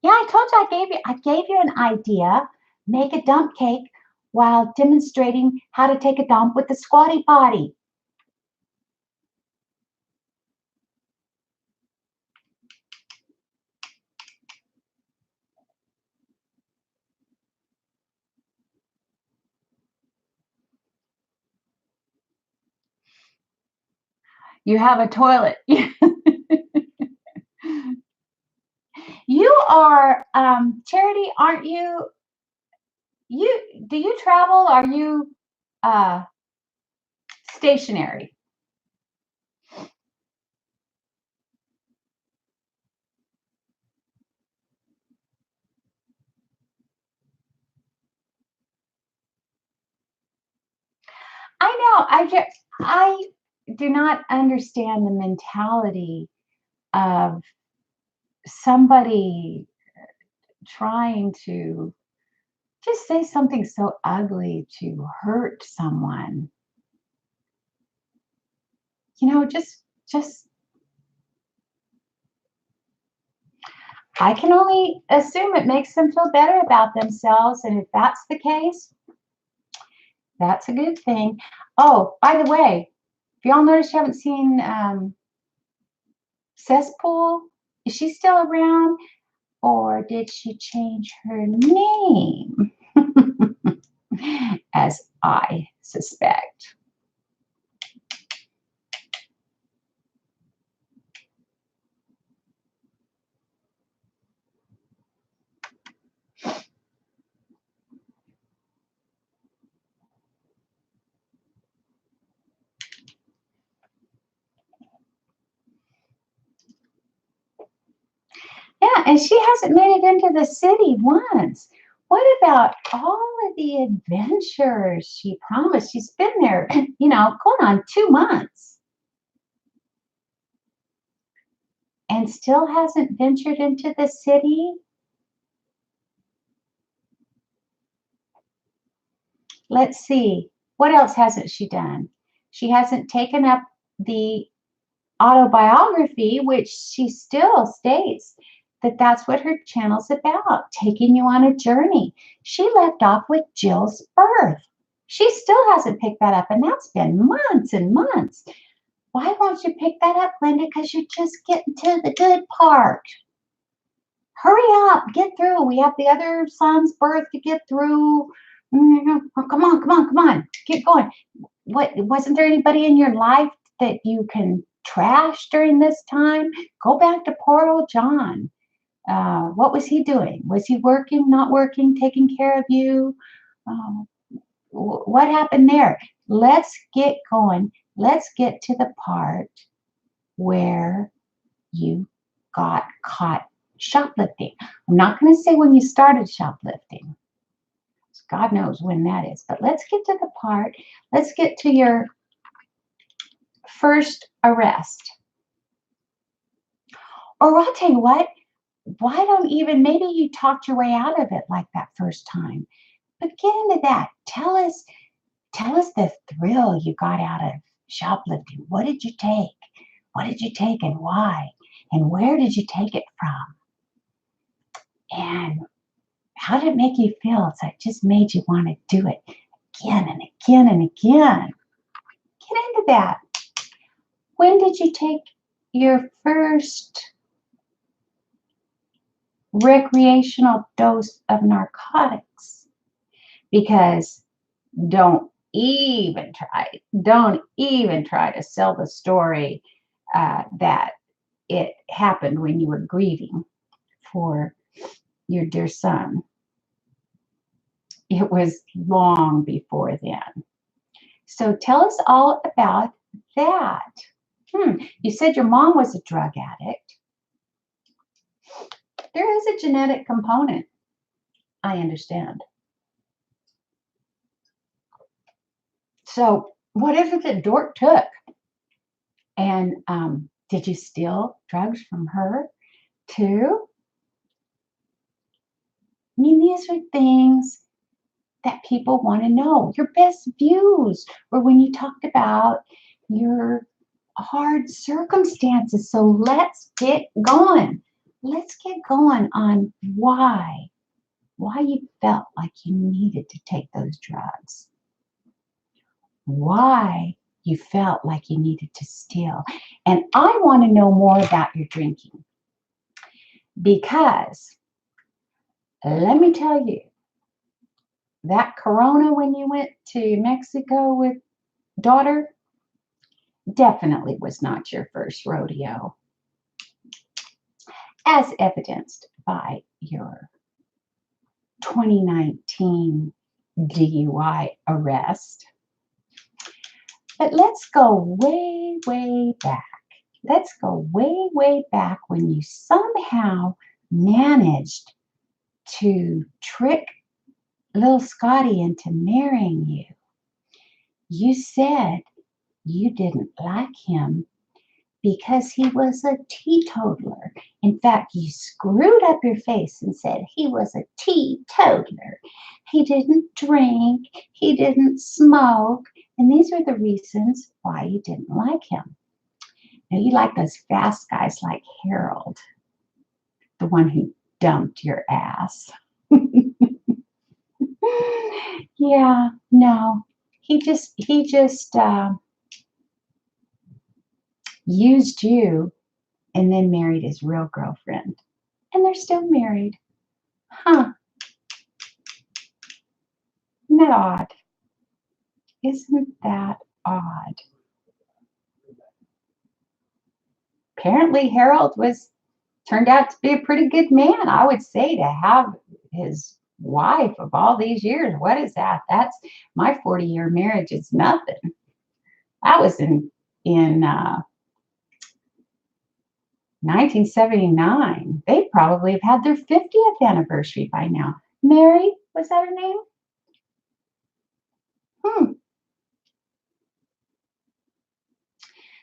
Yeah, I told you I gave you an idea. Make a dump cake while demonstrating how to take a dump with the squatty potty. You have a toilet. You are Charity, aren't you? Do you travel? Are you stationary? I know. I do not understand the mentality of somebody trying to just say something so ugly to hurt someone. Just I can only assume it makes them feel better about themselves, and if that's the case, that's a good thing. Oh, by the way, if y'all notice you haven't seen Cesspool, is she still around? Or did she change her name? As I suspect. Yeah, and she hasn't made it into the city once. What about all of the adventures she promised? She's been there, going on 2 months and still hasn't ventured into the city. Let's see. What else hasn't she done? She hasn't taken up the autobiography, which she still states that that's what her channel's about, taking you on a journey. She left off with Jill's birth. She still hasn't picked that up, and that's been months and months. Why won't you pick that up, Glenda? Because you're just getting to the good part. Hurry up, get through. We have the other son's birth to get through. Come on, get going. Wasn't there anybody in your life that you can trash during this time? Go back to poor old John. What was he doing? Was he working, not working, taking care of you? What happened there? Let's get going. Let's get to the part where you got caught shoplifting. I'm not going to say when you started shoplifting. God knows when that is. But let's get to the part. Let's get to your first arrest. Or I'll tell you what, why don't maybe you talked your way out of it like that first time. But get into that. Tell us the thrill you got out of shoplifting. What did you take? What did you take and why? And where did you take it from? And how did it make you feel? It's like just made you want to do it again and again and again. Get into that. When did you take your first recreational dose of narcotics? Because don't even try to sell the story that it happened when you were grieving for your dear son. It was long before then. So tell us all about that. You said your mom was a drug addict. There is a genetic component. I understand. So whatever the dork took, and did you steal drugs from her too? I mean, these are things that people want to know. Your best views were when you talked about your hard circumstances. So let's get going. Let's get going on why you felt like you needed to take those drugs. Why you felt like you needed to steal. And I want to know more about your drinking, because let me tell you, that Corona when you went to Mexico with daughter definitely was not your first rodeo, as evidenced by your 2019 DUI arrest. But let's go way, way back. Let's go way, way back when you somehow managed to trick little Scotty into marrying you. You said you didn't like him because he was a teetotaler. In fact, you screwed up your face and said he was a teetotaler. He didn't drink, he didn't smoke, and these are the reasons why you didn't like him. Now, you like those fast guys like Harold, the one who dumped your ass. Yeah, no, he just used you and then married his real girlfriend. And they're still married. Huh. Isn't that odd? Isn't that odd? Apparently Harold turned out to be a pretty good man. I would say, to have his wife of all these years. What is that? That's my 40-year marriage is nothing. That was in 1979. They probably have had their 50th anniversary by now. Mary, was that her name?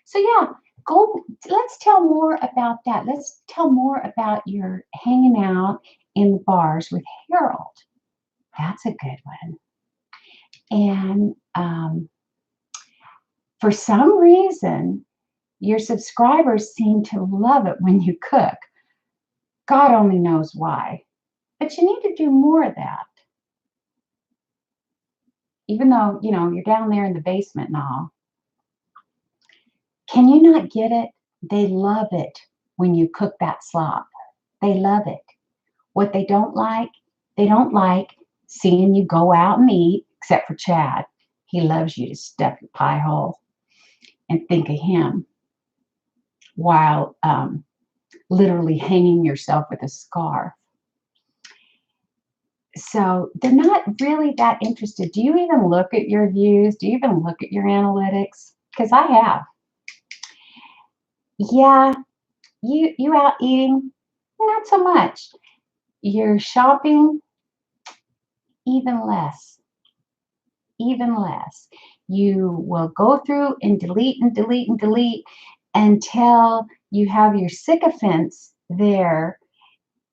So yeah, let's tell more about that. Let's tell more about your hanging out in the bars with Harold. That's a good one. And for some reason, your subscribers seem to love it when you cook. God only knows why. But you need to do more of that. Even though, you're down there in the basement and all. Can you not get it? They love it when you cook that slop. They love it. What they don't like seeing you go out and eat, except for Chad. He loves you to stuff your pie hole and think of him while literally hanging yourself with a scarf. So they're not really that interested. Do you even look at your views? Do you even look at your analytics? Because I have. Yeah, you out eating? Not so much. You're shopping? Even less. Even less. You will go through and delete and delete and delete until you have your sycophants there,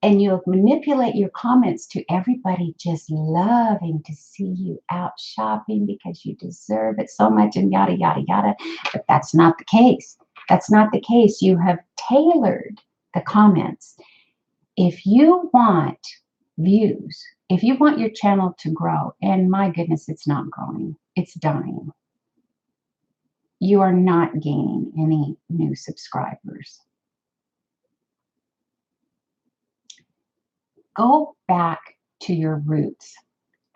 and you'll manipulate your comments to everybody just loving to see you out shopping because you deserve it so much and yada, yada, yada. But that's not the case. That's not the case. You have tailored the comments. If you want views, if you want your channel to grow, and my goodness, it's not growing, it's dying. You are not gaining any new subscribers. Go back to your roots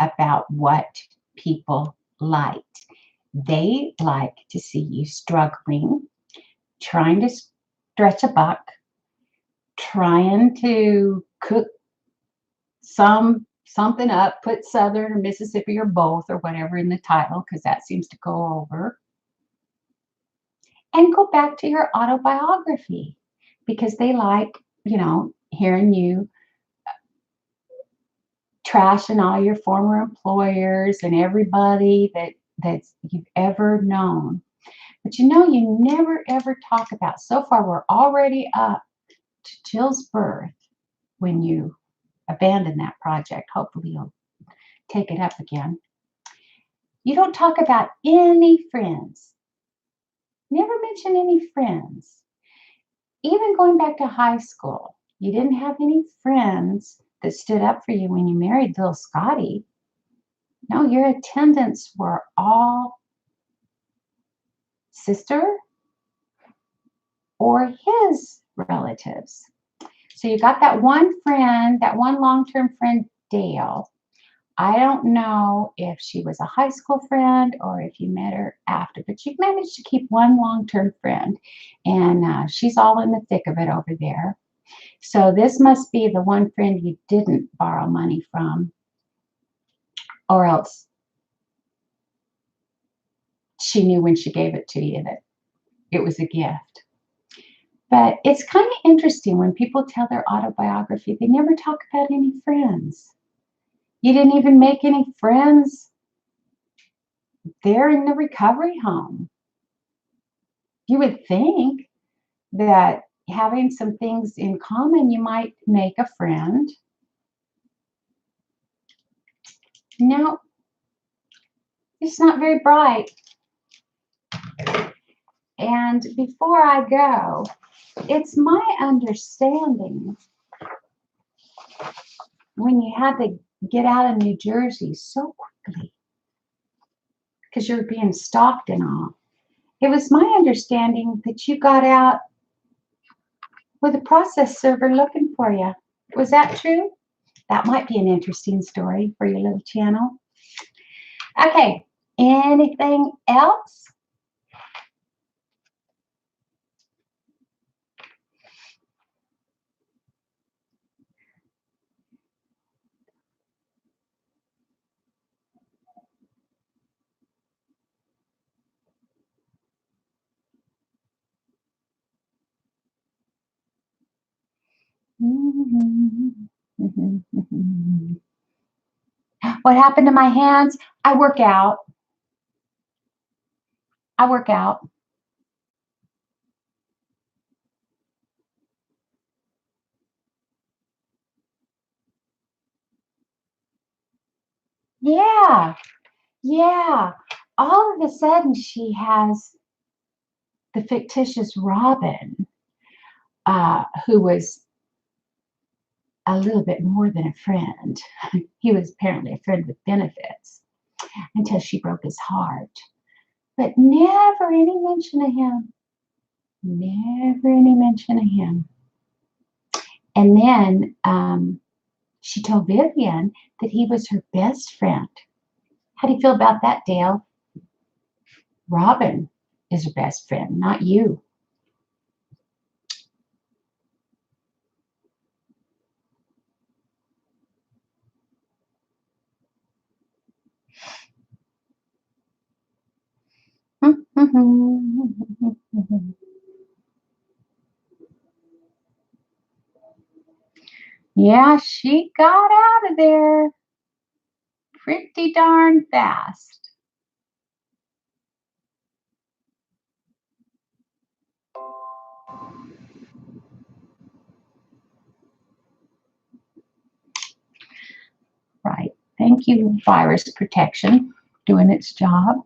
about what people liked. They like to see you struggling, trying to stretch a buck, trying to cook something up, put Southern or Mississippi or both or whatever in the title, because that seems to go over. And go back to your autobiography, because they like, hearing you trashing all your former employers and everybody that you've ever known. But you know, you never ever talk about. So far, we're already up to Jill's birth when you abandon that project. Hopefully, you'll take it up again. You don't talk about any friends. Never mention any friends. Even going back to high school, you didn't have any friends that stood up for you when you married little Scotty. No, your attendants were all sister or his relatives. So you got that one friend, that one long-term friend, Dale. I don't know if she was a high school friend or if you met her after, but you've managed to keep one long-term friend, and she's all in the thick of it over there. So this must be the one friend you didn't borrow money from, or else she knew when she gave it to you that it was a gift. But it's kind of interesting when people tell their autobiography, they never talk about any friends. You didn't even make any friends there in the recovery home. You would think that having some things in common, you might make a friend. No, it's not very bright. And before I go, it's my understanding when you had to get out of New Jersey so quickly because you're being stalked and all, it was my understanding that you got out with a process server looking for you. Was that true? That might be an interesting story for your little channel. Okay, anything else? What happened to my hands? I work out. I work out. Yeah, yeah. All of a sudden, she has the fictitious Robin, who was a little bit more than a friend. He was apparently a friend with benefits until she broke his heart. But never any mention of him. Never any mention of him. And then she told Vivian that he was her best friend. How do you feel about that, Dale? Robin is her best friend, not you. Yeah, she got out of there pretty darn fast. Right. Thank you, virus protection, doing its job.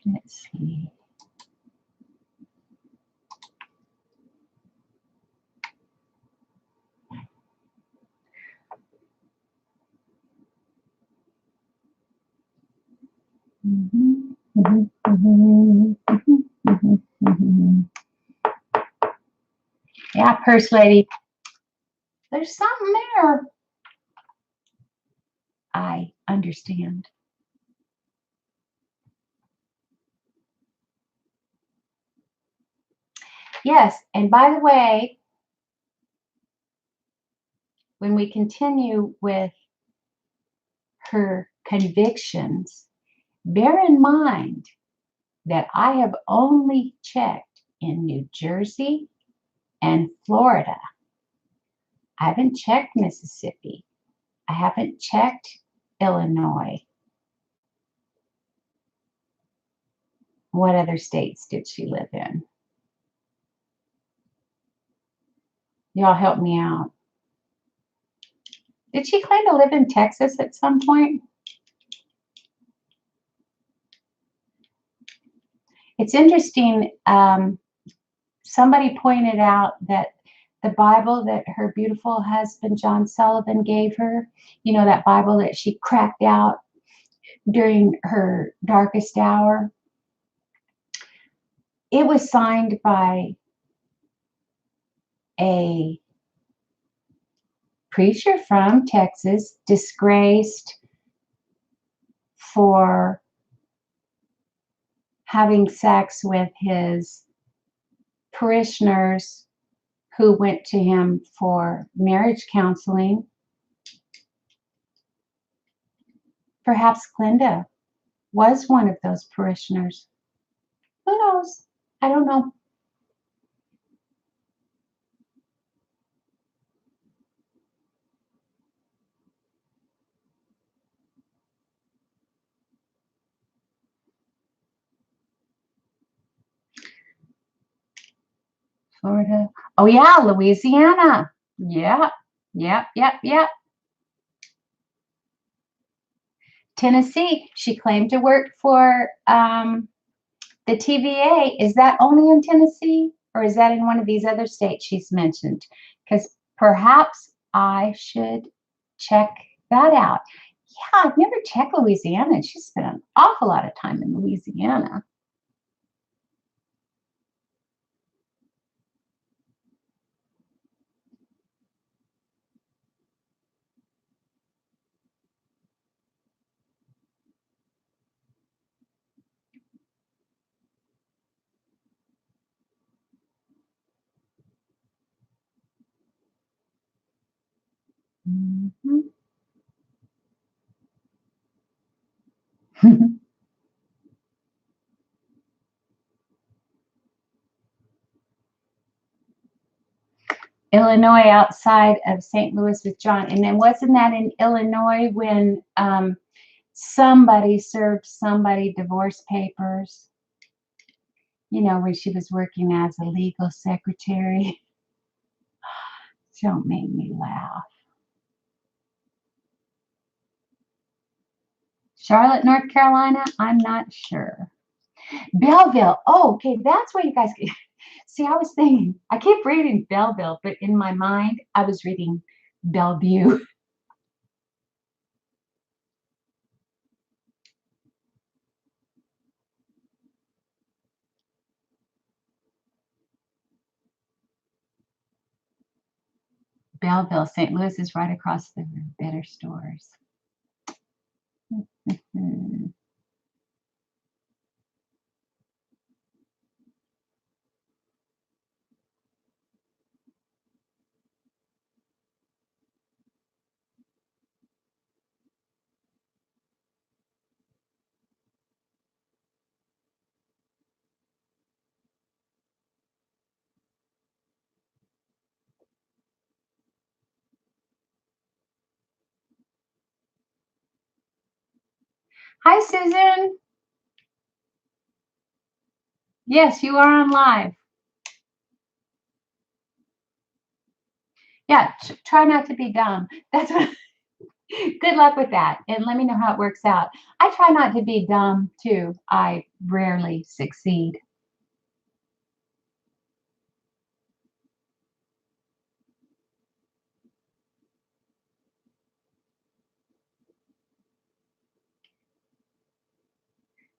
Let's see. Yeah, purse lady. There's something there. I understand. Yes, and by the way, when we continue with her convictions, bear in mind that I have only checked in New Jersey and Florida. I haven't checked Mississippi. I haven't checked Illinois. What other states did she live in? Y'all help me out. Did she claim to live in Texas at some point? It's interesting. Somebody pointed out that the Bible that her beautiful husband, John Sullivan, gave her, you know, that Bible that she cracked out during her darkest hour, it was signed by a preacher from Texas, disgraced for having sex with his parishioners who went to him for marriage counseling. Perhaps Glenda was one of those parishioners. Who knows? I don't know. Florida. Oh yeah, Louisiana. Yep. Tennessee. She claimed to work for the TVA. Is that only in Tennessee, or is that in one of these other states she's mentioned? Because perhaps I should check that out. Yeah, I've never checked Louisiana. She spent an awful lot of time in Louisiana. Mhm. Illinois outside of St. Louis with John. And then wasn't that in Illinois when somebody served somebody divorce papers? You know, when she was working as a legal secretary. Don't make me laugh. Charlotte, North Carolina? I'm not sure. Belleville. Oh, okay. That's where you guys get. See, I was thinking, I keep reading Belleville, but in my mind, I was reading Bellevue. Belleville, St. Louis is right across the better stores. Hi, Susan. Yes, you are on live. Yeah, try not to be dumb. That's what. Good luck with that, and let me know how it works out. I try not to be dumb too. I rarely succeed.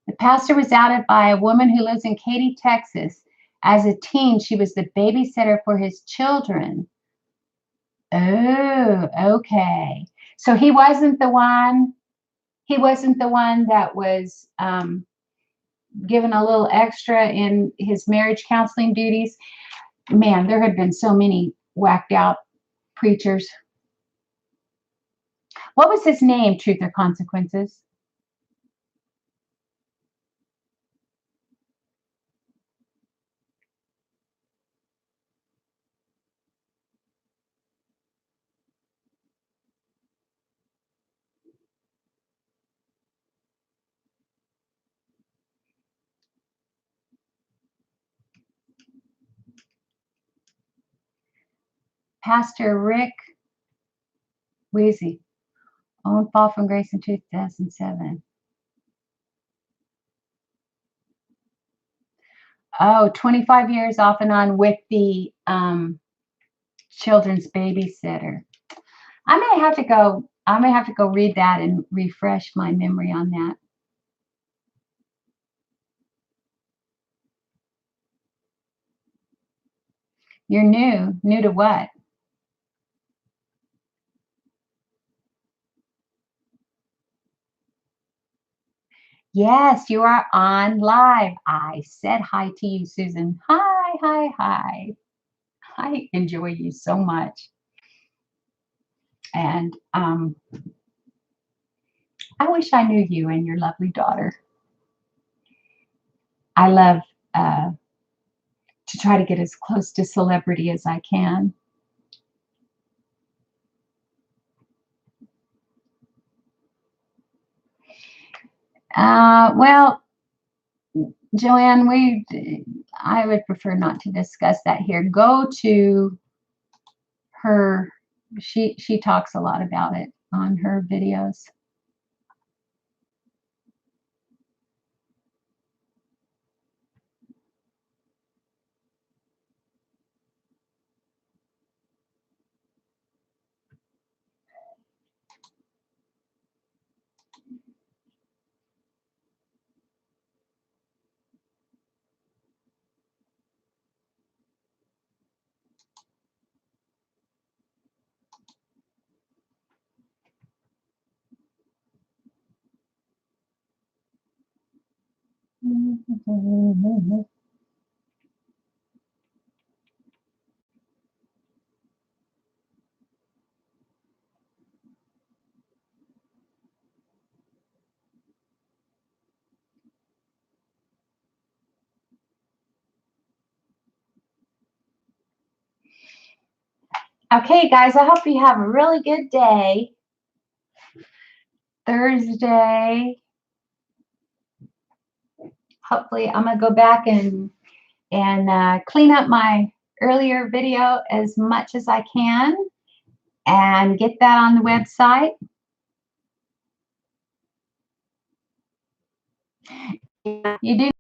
The pastor was outed by a woman who lives in Katy, Texas. As a teen, she was the babysitter for his children. Oh, okay. So he wasn't the one. He wasn't the one that was given a little extra in his marriage counseling duties. Man, there had been so many whacked out preachers. What was his name? Truth or Consequences? Pastor Rick Wheezy. Own Fall from Grace in 2007. Oh, 25 years off and on with the children's babysitter. I may have to go read that and refresh my memory on that. You're new. New to what? Yes, you are on live. I said hi to you, Susan. Hi, hi, hi. I enjoy you so much. And I wish I knew you and your lovely daughter. I love to try to get as close to celebrity as I can. Well, Joanne, I would prefer not to discuss that here. Go to her. She talks a lot about it on her videos. Okay, guys, I hope you have a really good day. Thursday. Hopefully, I'm gonna go back and clean up my earlier video as much as I can and get that on the website. You do.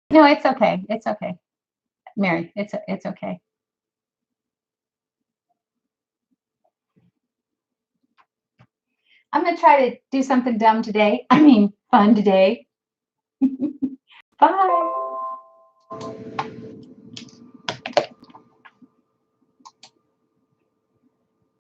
No, it's okay. It's okay, Mary. It's okay. I'm gonna try to do something dumb today. I mean, fun today. Bye.